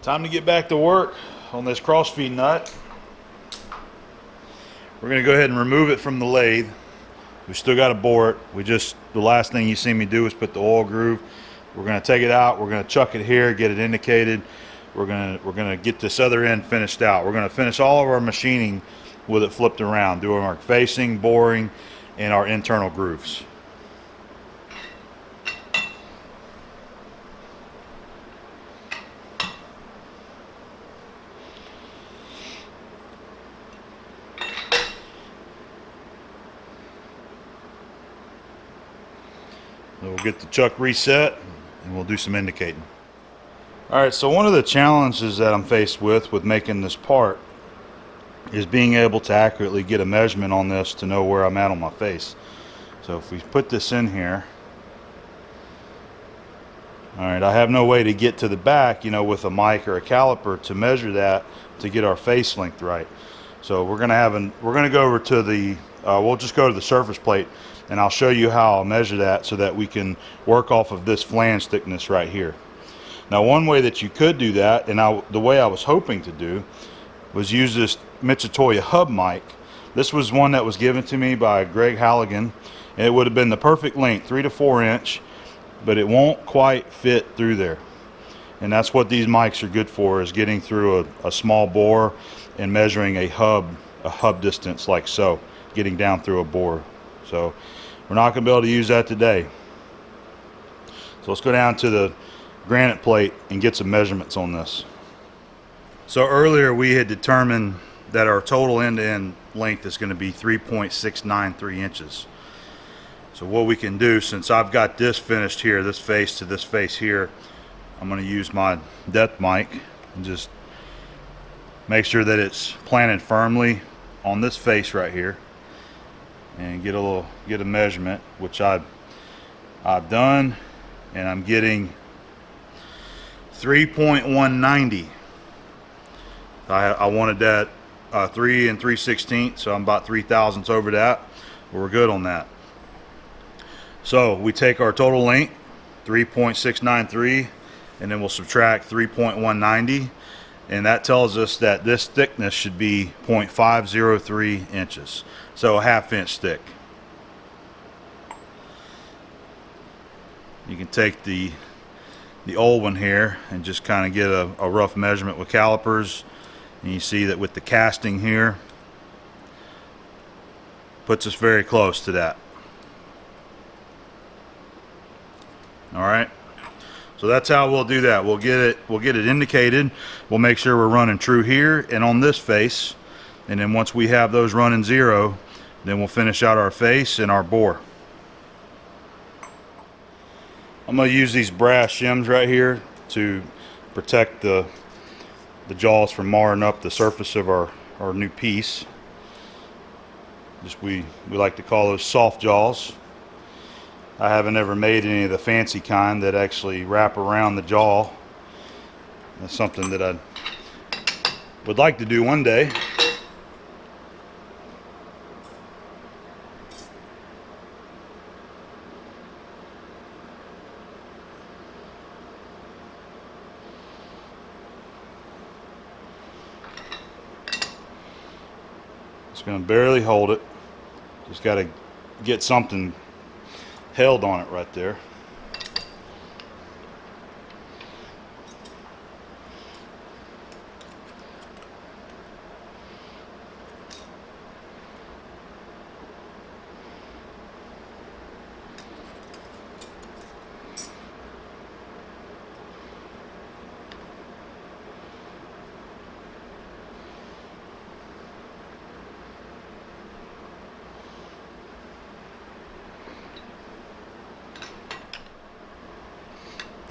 Time to get back to work on this cross-feed nut. We're going to go ahead and remove it from the lathe. We still got to bore it. The last thing you see me do is put the oil groove. We're going to take it out. We're going to chuck it here, get it indicated. We're going to get this other end finished out. We're going to finish all of our machining with it flipped around, doing our facing, boring, and our internal grooves. We'll get the chuck reset and we'll do some indicating. Alright, so one of the challenges that I'm faced with making this part is being able to accurately get a measurement on this to know where I'm at on my face. So if we put this in here, alright, I have no way to get to the back, with a mic or a caliper to measure that to get our face length right. So we're gonna go over to the we'll just go to the surface plate and I'll show you how I'll measure that so that we can work off of this flange thickness right here. Now, one way that you could do that, and the way I was hoping to do, was use this Mitsutoi hub mic. This was one that was given to me by Greg Halligan, and it would have been the perfect length, 3 to 4 inch, but it won't quite fit through there. And that's what these mics are good for, is getting through a small bore and measuring a hub distance like so, getting down through a bore. So we're not going to be able to use that today. So let's go down to the granite plate and get some measurements on this. So earlier we had determined that our total end-to-end length is going to be 3.693 inches. So what we can do, since I've got this finished here, this face to this face here, I'm going to use my depth mic and just make sure that it's planted firmly on this face right here, and get a measurement, which I've done, and I'm getting 3.190. I wanted that 3 3/16, so I'm about 3 thousandths over that. We're good on that. So we take our total length, 3.693, and then we'll subtract 3.190, and that tells us that this thickness should be 0.503 inches, so a ½ inch thick. You can take the old one here and just kind of get a rough measurement with calipers, and you see that with the casting here, puts us very close to that. All right, so that's how we'll do that. We'll get it indicated. We'll make sure we're running true here and on this face, and then once we have those running 0, then we'll finish out our face and our bore. I'm going to use these brass shims right here to protect the jaws from marring up the surface of our new piece. We like to call those soft jaws. I haven't ever made any of the fancy kind that actually wrap around the jaw. That's something that I would like to do one day. Just going to barely hold it. Just got to get something held on it right there.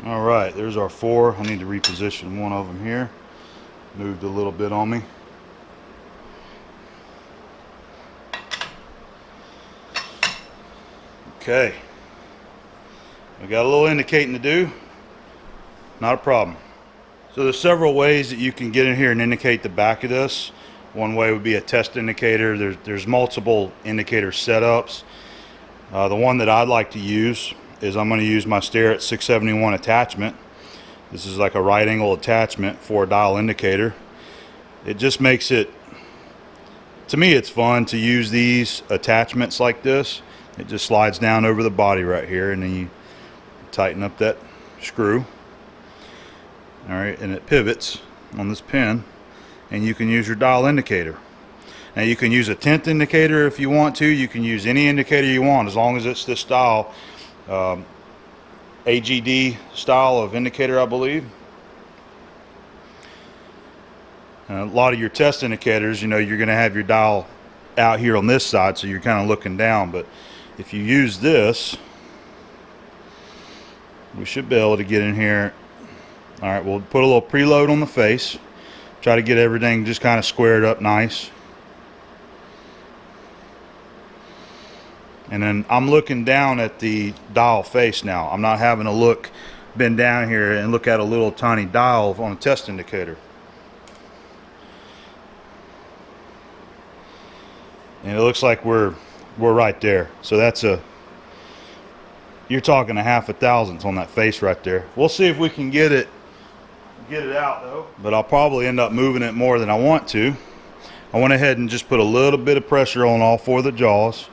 All right, there's our 4. I need to reposition one of them here. Moved a little bit on me. Okay, we got a little indicating to do. Not a problem. So there's several ways that you can get in here and indicate the back of this. One way would be a test indicator. There's multiple indicator setups. The one that I'd like to use is I'm going to use my Starrett 671 attachment. This is like a right angle attachment for a dial indicator. It just makes it, to me, it's fun to use these attachments like this. It just slides down over the body right here, and then you tighten up that screw. All right, and it pivots on this pin, and you can use your dial indicator. Now you can use a 10th indicator if you want to. You can use any indicator you want, as long as it's this style, AGD style of indicator, I believe. A lot of your test indicators, you know, you're going to have your dial out here on this side, so you're kind of looking down. But if you use this, we should be able to get in here. All right, we'll put a little preload on the face. Try to get everything just kind of squared up nice. And then I'm looking down at the dial face now. I'm not having to bend down here and look at a little tiny dial on a test indicator. And it looks like we're right there. So that's you're talking a 1/2 thousandth on that face right there. We'll see if we can get it out though. But I'll probably end up moving it more than I want to. I went ahead and just put a little bit of pressure on all 4 of the jaws.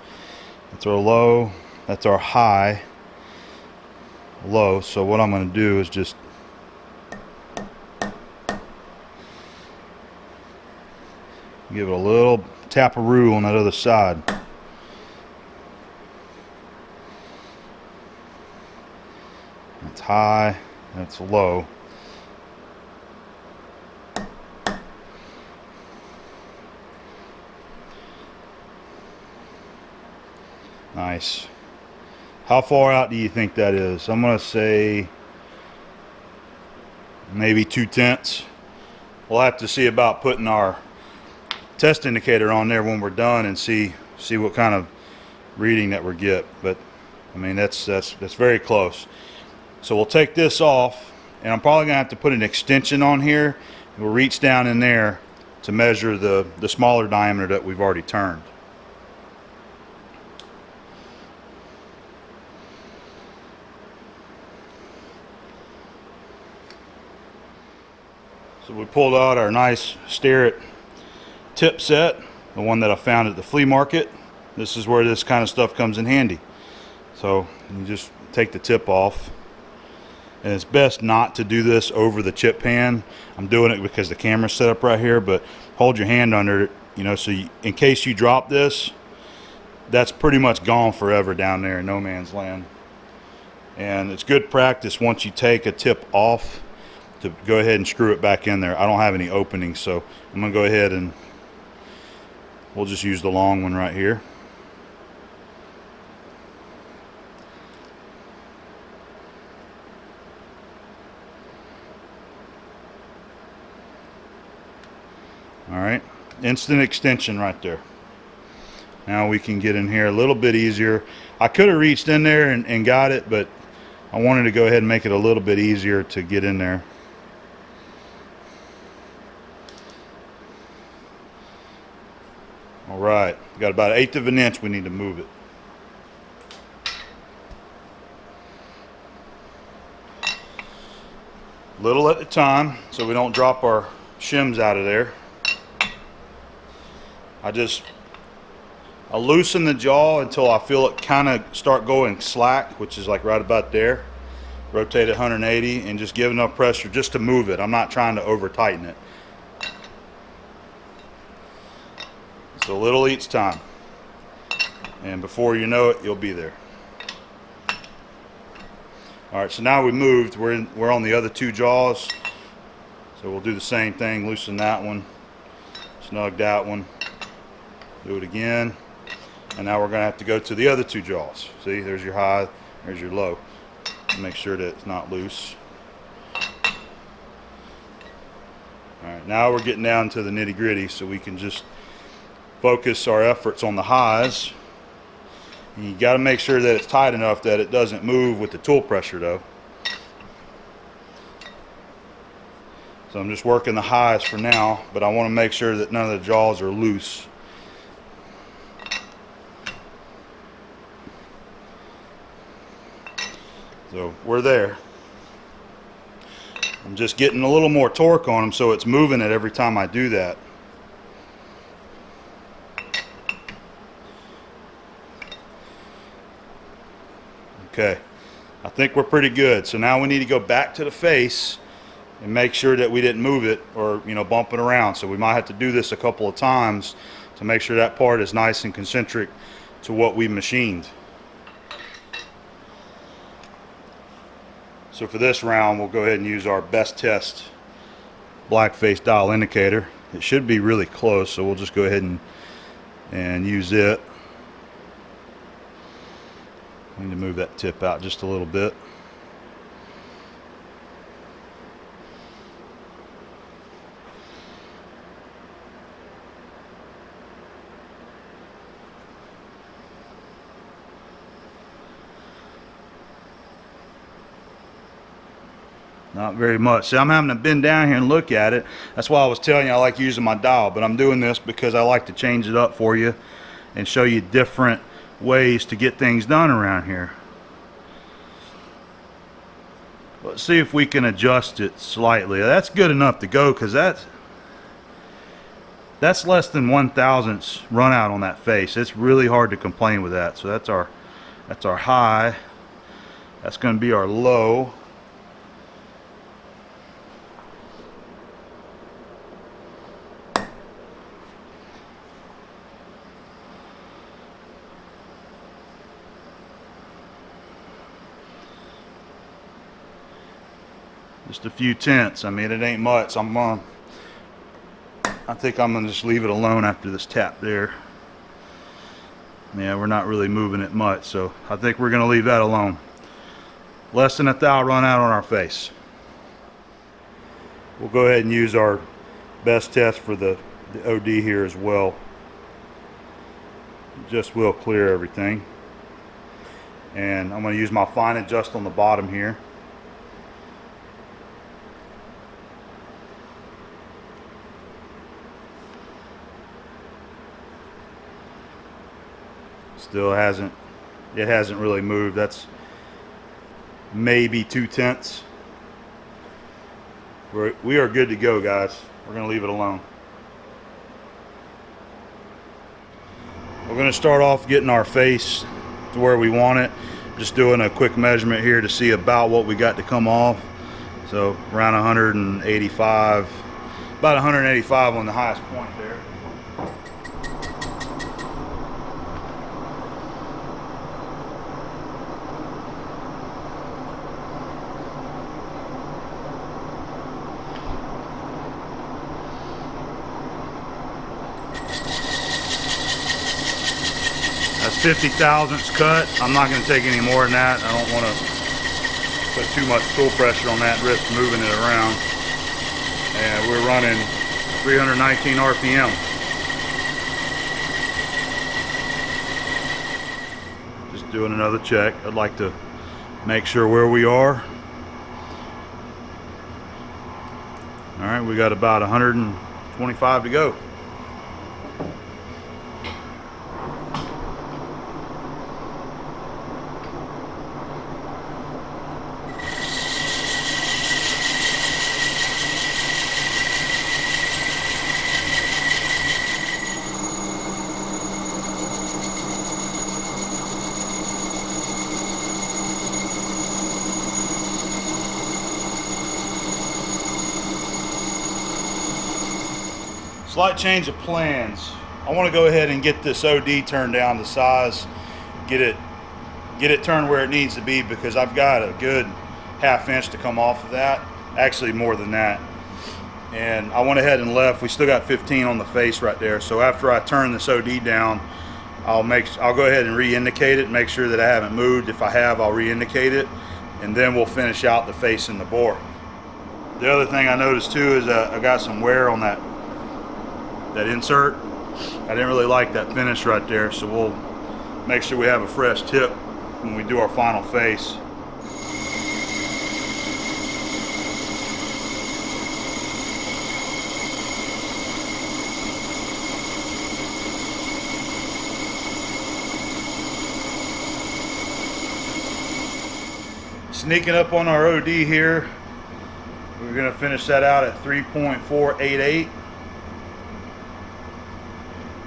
That's our low, that's our high, low. So what I'm going to do is just give it a little tap-a-roo on that other side. That's high, that's low. Nice. How far out do you think that is? I'm going to say maybe 2/10. We'll have to see about putting our test indicator on there when we're done and see what kind of reading that we get. But I mean, that's very close. So we'll take this off, and I'm probably gonna have to put an extension on here. We'll reach down in there to measure the smaller diameter that we've already turned. So we pulled out our nice Starrett tip set, the one that I found at the flea market. This is where this kind of stuff comes in handy. So you just take the tip off, and it's best not to do this over the chip pan. I'm doing it because the camera's set up right here, but hold your hand under it, you know, so in case you drop this, that's pretty much gone forever down there in no man's land. And it's good practice once you take a tip off to go ahead and screw it back in there. I don't have any openings, so I'm gonna go ahead and we'll just use the long one right here. All right, instant extension right there. Now we can get in here a little bit easier. I could have reached in there and got it, but I wanted to go ahead and make it a little bit easier to get in there. All right, got about 1/8 of an inch. We need to move it. Little at a time, so we don't drop our shims out of there. I loosen the jaw until I feel it kind of start going slack, which is like right about there. Rotate it 180 and just give enough pressure just to move it. I'm not trying to over tighten it. So little each time, and before you know it, you'll be there. All right, so now we moved. We're on the other 2 jaws, so we'll do the same thing. Loosen that one, snug that one, do it again, and now we're going to have to go to the other 2 jaws. See, there's your high, there's your low. Make sure that it's not loose. All right, now we're getting down to the nitty-gritty, so we can just focus our efforts on the highs. And you got to make sure that it's tight enough that it doesn't move with the tool pressure though. So I'm just working the highs for now, but I want to make sure that none of the jaws are loose. So we're there. I'm just getting a little more torque on them, so it's moving it every time I do that. Okay, I think we're pretty good. So now we need to go back to the face and make sure that we didn't move it or, you know, bump it around. So we might have to do this a couple of times to make sure that part is nice and concentric to what we machined. So for this round, we'll go ahead and use our best test black face dial indicator. It should be really close, so we'll just go ahead and use it. I need to move that tip out just a little bit. Not very much. See, I'm having to bend down here and look at it. That's why I was telling you I like using my dial, but I'm doing this because I like to change it up for you and show you different ways to get things done around here. Let's see if we can adjust it slightly. That's good enough to go, because that's less than 1/1000th run out on that face. It's really hard to complain with that. So that's our high. That's going to be our low. Just a few tenths. I mean, it ain't much. I think I'm gonna just leave it alone after this tap there. Yeah, we're not really moving it much, so I think we're gonna leave that alone. Less than 1/1000 run out on our face. We'll go ahead and use our best test for the OD here as well. Just will clear everything. And I'm gonna use my fine adjust on the bottom here. Still hasn't really moved. That's maybe 2/10. We are good to go, guys. We're going to leave it alone. We're going to start off getting our face to where we want it. Just doing a quick measurement here to see about what we got to come off. So around 185, about 185 on the highest point there. That's 50/1000ths cut. I'm not going to take any more than that. I don't want to put too much tool pressure on that and risk moving it around. And we're running 319 RPM. Just doing another check. I'd like to make sure where we are. All right, we got about 125 to go. Slight change of plans. I want to go ahead and get this OD turned down to size, get it turned where it needs to be, because I've got a good 1/2 inch to come off of that, actually more than that. And I went ahead and left. We still got 15 on the face right there. So after I turn this OD down, I'll go ahead and re-indicate it, make sure that I haven't moved. If I have, I'll re-indicate it, and then we'll finish out the face and the bore. The other thing I noticed too is I got some wear on that insert. I didn't really like that finish right there, so we'll make sure we have a fresh tip when we do our final face. Sneaking up on our OD here, we're We're going to finish that out at 3.488.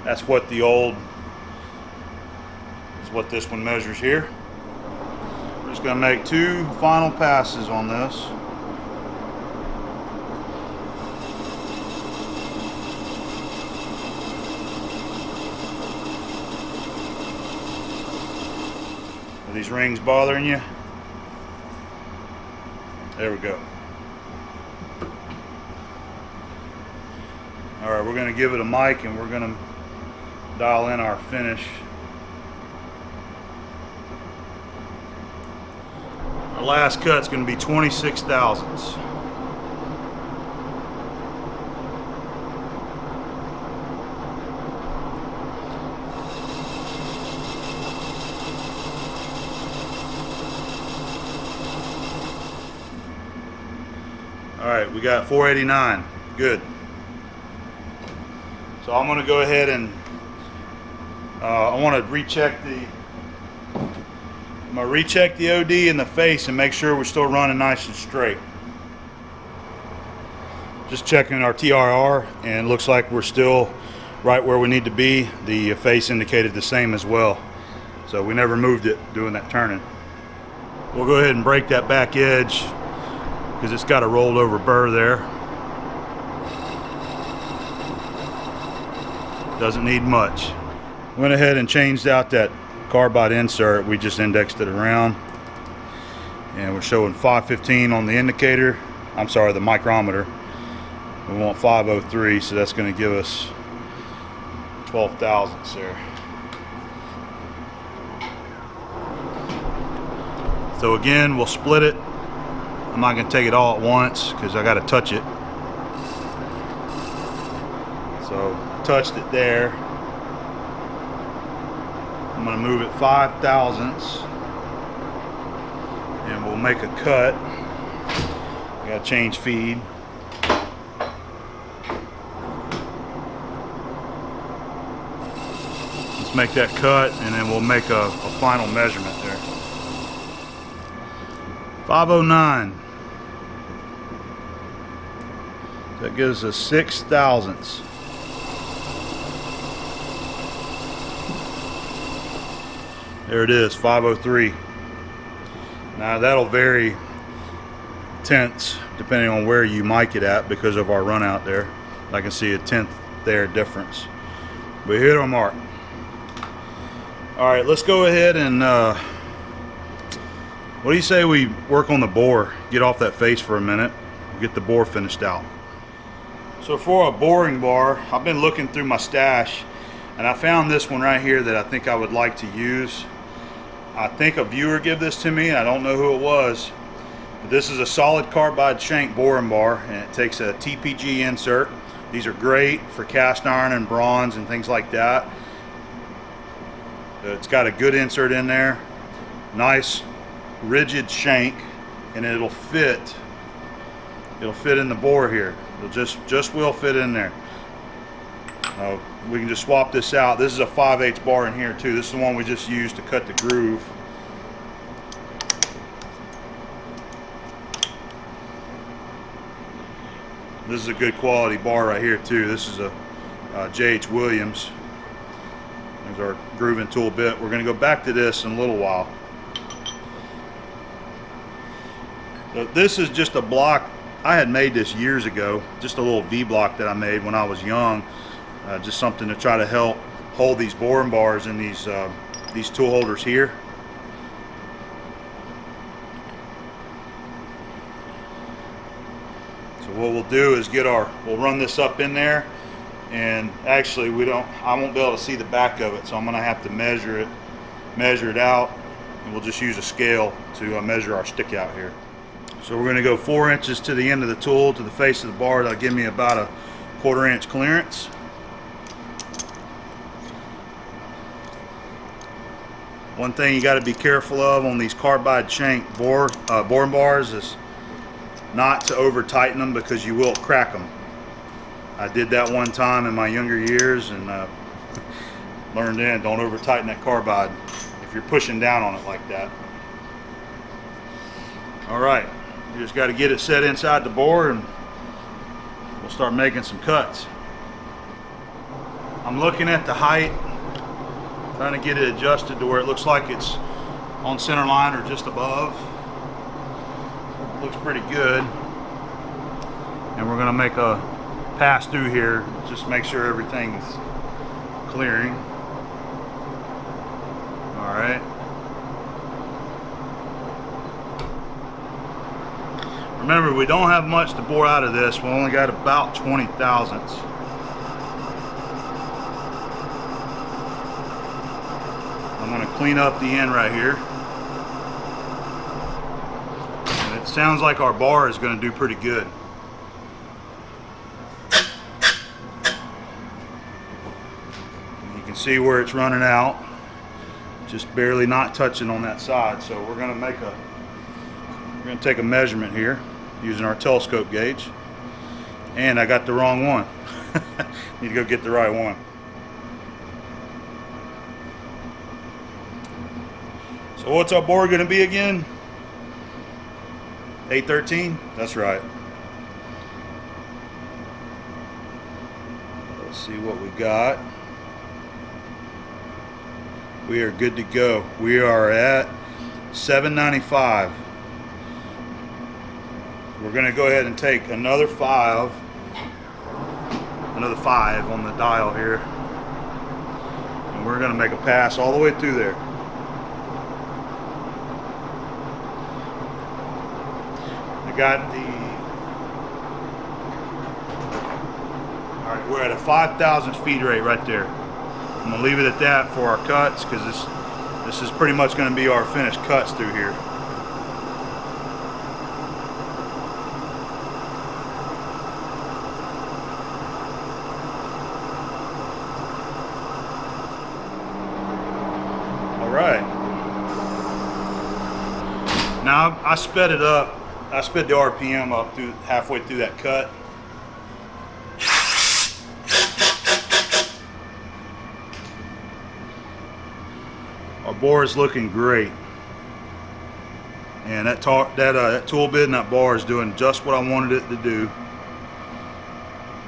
That's what this one measures here. We're just going to make 2 final passes on this. Are these rings bothering you? There we go. Alright, we're going to give it a mic and we're going to dial in our finish. Our last cut's going to be 26 thousandths. Alright, we got 489. Good. So I'm going to go ahead and I want to recheck the OD in the face and make sure we're still running nice and straight. Just checking our TRR, and it looks like we're still right where we need to be. The face indicated the same as well, so we never moved it doing that turning. We'll go ahead and break that back edge because it's got a rolled over burr there. Doesn't need much. Went ahead and changed out that carbide insert. We just indexed it around, and we're showing 515 on the indicator. I'm sorry, the micrometer. We want 503, so that's going to give us 12 thousandths there. So again, we'll split it. I'm not going to take it all at once because I got to touch it. So touched it there. I'm going to move it 5 thousandths and we'll make a cut. Got to change feed. Let's make that cut and then we'll make a final measurement there. 509. That gives us 6 thousandths. There it is, 503. Now that'll vary tenths depending on where you mic it at because of our run out there. I can see a tenth there difference. But hit our mark. Alright, let's go ahead and what do you say we work on the bore? Get off that face for a minute. Get the bore finished out. So for a boring bar, I've been looking through my stash and I found this one right here that I think I would like to use. I think a viewer gave this to me, and I don't know who it was. But this is a solid carbide shank boring bar, and it takes a TPG insert. These are great for cast iron and bronze and things like that. It's got a good insert in there. Nice rigid shank, and it'll fit. It'll fit in the bore here. It'll just will fit in there. We can just swap this out. This is a 5/8 bar in here too. This is the one we just used to cut the groove. This is a good quality bar right here too. This is a J.H. Williams. There's our grooving tool bit. We're going to go back to this in a little while. So this is just a block. I had made this years ago. Just a little V block that I made when I was young. Just something to try to help hold these boring bars in these tool holders here. So what we'll do is we'll run this up in there, and actually I won't be able to see the back of it, so I'm gonna have to measure it out, and we'll just use a scale to measure our stick out here. So we're gonna go 4 inches to the end of the tool, to the face of the bar. That'll give me about a 1/4 inch clearance. One thing you got to be careful of on these carbide shank boring bars is not to over tighten them, because you will crack them. I did that one time in my younger years and learned don't over tighten that carbide if you're pushing down on it like that. Alright, You just got to get it set inside the bore and we'll start making some cuts. I'm looking at the height, trying to get it adjusted to where it looks like it's on center line or just above. Looks pretty good. And we're going to make a pass through here, just make sure everything's clearing. All right. Remember, we don't have much to bore out of this. We only got about 20 thousandths. I'm going to clean up the end right here. And it sounds like our bar is going to do pretty good. You can see where it's running out. Just barely not touching on that side. So we're going to take a measurement here using our telescope gauge. And I got the wrong one. Need to go get the right one. So what's our bore going to be again? 813? That's right. Let's see what we got. We are good to go. We are at 795. We're going to go ahead and take another 5 on the dial here. And we're going to make a pass all the way through there. Got the, all right, we're at a 5,000 feed rate right there. I'm gonna leave it at that for our cuts, because this is pretty much going to be our finished cuts through here. All right, now I sped it up. I sped the RPM up through halfway through that cut. Our bore is looking great, and that tool bit and that bar is doing just what I wanted it to do.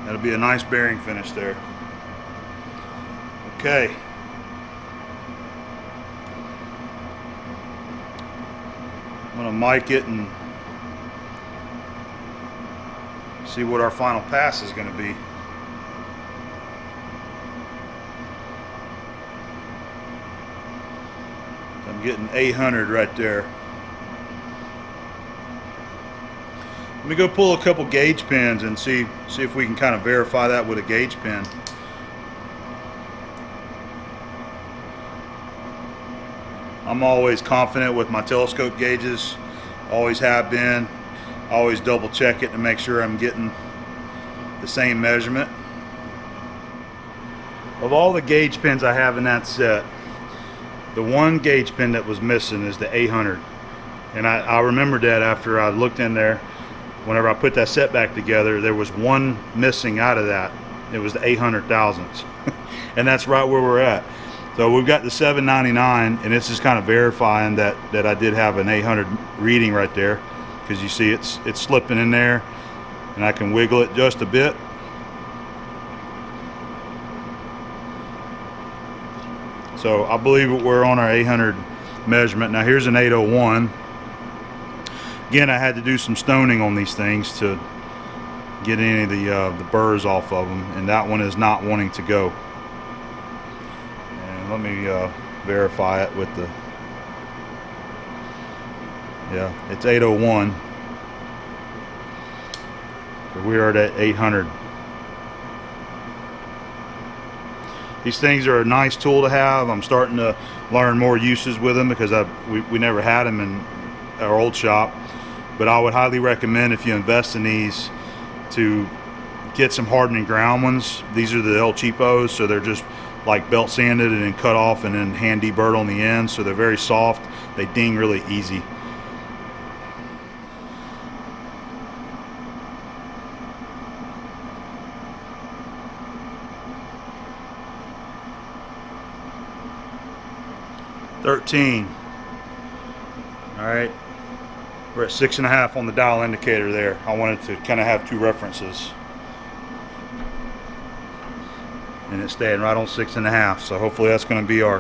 That'll be a nice bearing finish there. Okay. I'm gonna mic it and see what our final pass is going to be. I'm getting 800 right there. Let me go pull a couple gauge pins and see if we can kind of verify that with a gauge pin. I'm always confident with my telescope gauges, always have been. I always double check it to make sure I'm getting the same measurement. Of all the gauge pins I have in that set, the one gauge pin that was missing is the 800. And I remembered that after I looked in there. Whenever I put that set back together, there was one missing out of that. It was the 800 thousandths. And that's right where we're at. So we've got the 799, and this is kind of verifying that I did have an 800 reading right there. Because you see it's slipping in there, and I can wiggle it just a bit. So I believe we're on our 800 measurement. Now here's an 801. Again, I had to do some stoning on these things to get any of the burrs off of them, and that one is not wanting to go. And let me verify it with the, yeah, it's 801. So we are at 800. These things are a nice tool to have. I'm starting to learn more uses with them because we never had them in our old shop. But I would highly recommend, if you invest in these, to get some hardening ground ones. These are the El Cheapos, so they're just like belt sanded and then cut off and then hand deburred on the end, so they're very soft. They ding really easy. $13. All right. We're at 6.5 on the dial indicator there. I wanted to kind of have two references. And it's staying right on 6.5. So hopefully that's going to be our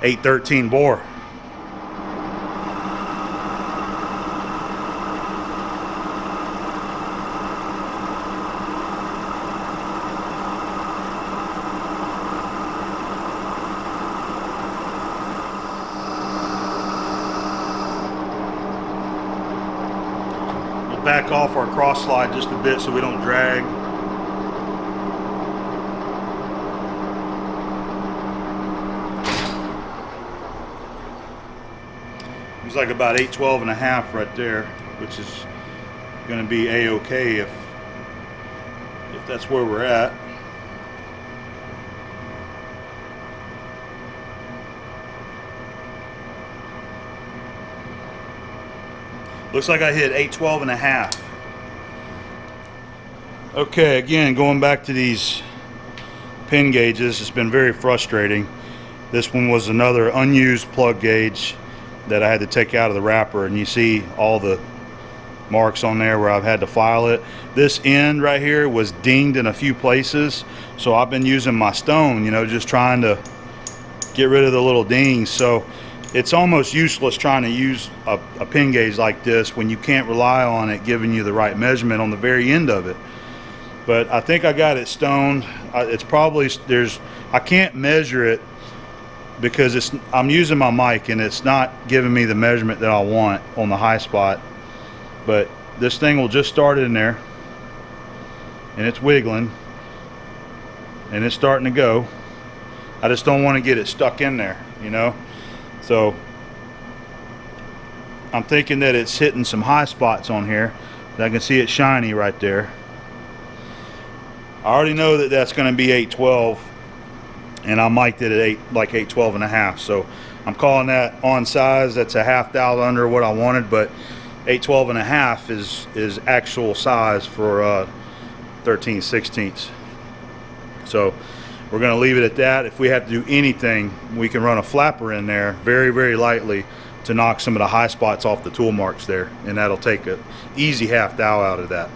813 bore. Back off our cross slide just a bit so we don't drag. It's like about 812.5 right there, which is going to be a-okay if that's where we're at. Looks like I hit 812.5. Okay, again, going back to these pin gauges, it's been very frustrating. This one was another unused plug gauge that I had to take out of the wrapper, and you see all the marks on there where I've had to file it. This end right here was dinged in a few places, so I've been using my stone, you know, just trying to get rid of the little dings. So it's almost useless trying to use a pin gauge like this when you can't rely on it giving you the right measurement on the very end of it. But I think I got it stoned. It's probably, I can't measure it because I'm using my mic and it's not giving me the measurement that I want on the high spot. But this thing will just start in there and it's wiggling and it's starting to go. I just don't want to get it stuck in there, you know. So I'm thinking that it's hitting some high spots on here. I can see it shiny right there. I already know that that's going to be 812, and I mic'd it at like 812.5. So I'm calling that on size. That's a half dial under what I wanted, but 812.5 is actual size for 13/16. So we're going to leave it at that. If we have to do anything, we can run a flapper in there very, very lightly to knock some of the high spots off the tool marks there, and that'll take an easy half dial out of that.